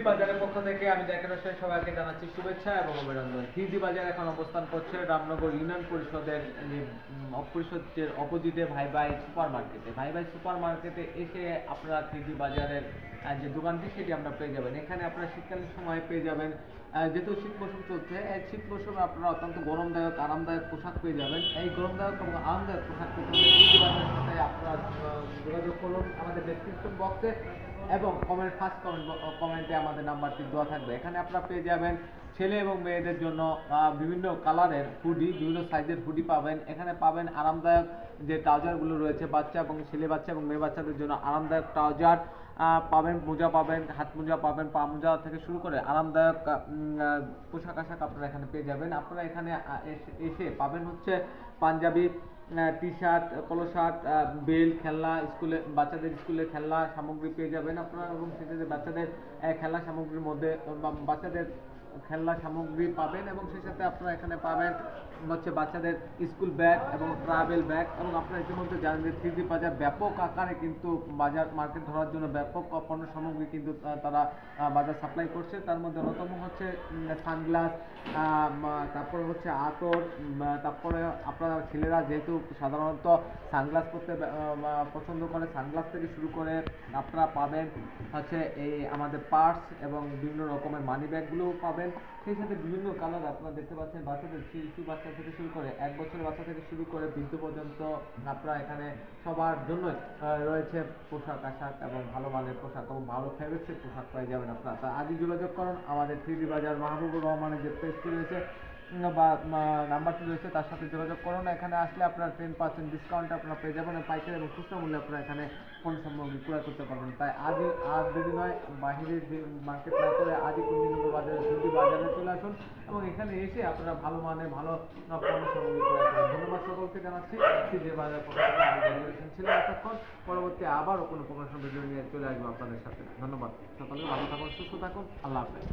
বাজারের পক্ষ থেকে আমি জাকির হোসেন সবাইকে জানাচ্ছি শুভেচ্ছা এবং অভিনন্দন। থ্রিজি বাজার এখন অবস্থান করছে রামনগর ইউনিয়ন পরিষদের পরিষদের অপোজিটে ভাই ভাই সুপার মার্কেটে। ভাই ভাই সুপার মার্কেটে এসে আপনারা থ্রিজি বাজারের যে দোকানটি সেটি আপনারা পেয়ে যাবেন। এখানে আপনারা শীতকালীন সময় পেয়ে যাবেন, যেহেতু শীত মৌসুম চলছে, এই শীত মৌসুমে আপনারা অত্যন্ত গরমদায়ক আরামদায়ক পোশাক পেয়ে যাবেন। এই গরমদায়ক এবং আরামদায়ক পোশাক পেতে হলে থ্রিজি বাজারের সাথে আপনারা যোগাযোগ করুন আমাদের ডেসক্রিপশন বক্সে এবং ফার্স্ট কমেন্টে আমাদের নাম্বারটি দেওয়া থাকবে। এখানে আপনারা পেয়ে যাবেন ছেলে এবং মেয়েদের জন্য বিভিন্ন কালারের হুডি, বিভিন্ন সাইজের হুডি পাবেন। এখানে পাবেন আরামদায়ক যে ট্রাউজারগুলো রয়েছে বাচ্চা এবং ছেলে বাচ্চা এবং মেয়ে বাচ্চাদের জন্য আরামদায়ক ট্রাউজার পাবেন, মোজা পাবেন, হাত মোজা পাবেন, পা মোজা থেকে শুরু করে আরামদায়ক পোশাক আশাক আপনারা এখানে পেয়ে যাবেন। আপনারা এখানে এসে পাবেন হচ্ছে Punjabi, T shirt, polo shirt, belt, খেলনা, স্কুলে বাচ্চাদের স্কুলের খেলনা সামগ্রী পেয়ে যাবেন আপনারা এবং সেক্ষেত্রে বাচ্চাদের খেলনা সামগ্রীর মধ্যে বাচ্চাদের খেলনা সামগ্রী পাবেন এবং সেই সাথে আপনারা এখানে পাবেন হচ্ছে বাচ্চাদের স্কুল ব্যাগ এবং ট্রাভেল ব্যাগ। এবং আপনারা ইতিমধ্যে জানেন যে থ্রিজি বাজার ব্যাপক আকারে কিন্তু বাজার মার্কেট ধরার জন্য ব্যাপক পণ্য সামগ্রী কিন্তু তারা বাজার সাপ্লাই করছে। তার মধ্যে অন্যতম হচ্ছে সানগ্লাস, তারপরে হচ্ছে আতর, তারপরে আপনারা ছেলেরা যেহেতু সাধারণত সানগ্লাস পরতে পছন্দ করে, সানগ্লাস থেকে শুরু করে আপনারা পাবেন হচ্ছে এই আমাদের পার্স এবং বিভিন্ন রকমের মানি ব্যাগগুলোও পাবেন। সেই সাথে বিভিন্ন কালার আপনারা দেখতে পাচ্ছেন, বাচ্চাদের শিশু বাচ্চা থেকে শুরু করে 1 বছরের বাচ্চা থেকে শুরু করে বৃদ্ধ পর্যন্ত আপনারা এখানে সবার জন্য রয়েছে পোশাক আশাক এবং ভালো মানের পোশাক এবং ভালো ফেব্রিক্সের পোশাক পেয়ে যাবেন আপনারা। তা আজই যোগাযোগ করুন আমাদের থ্রিজি বাজার মাহবুবুর রহমানের যে পেজটি রয়েছে বা নাম্বারটি রয়েছে তার সাথে যোগাযোগ করুন। এখানে আসলে আপনারা 10% ডিসকাউন্ট আপনারা পেয়ে যাবেন পাইকারি এবং খুচরা মূল্যে আপনারা এখানে পণ্য সামগ্রী ক্রয় করতে পারবেন। তাই আজই আর দেরি নয়, বাহিরের যে মার্কেট না করে আজই কুঞ্জিনগর বাজারে থ্রিজি বাজারে চলে আসুন এবং এখানে এসে আপনারা ভালো মানের ভালো পণ্য সামগ্রী ক্রয় করুন। ধন্যবাদ সকলকে জানাচ্ছি। থ্রিজি বাজার ছিল এতক্ষণ, পরবর্তী আবারও কোনো প্রকাশন ভিডিও নিয়ে চলে আসবো আপনাদের সাথে। ধন্যবাদ, সকলে ভালো থাকুন, সুস্থ থাকুন, আল্লাহ হাফেজ।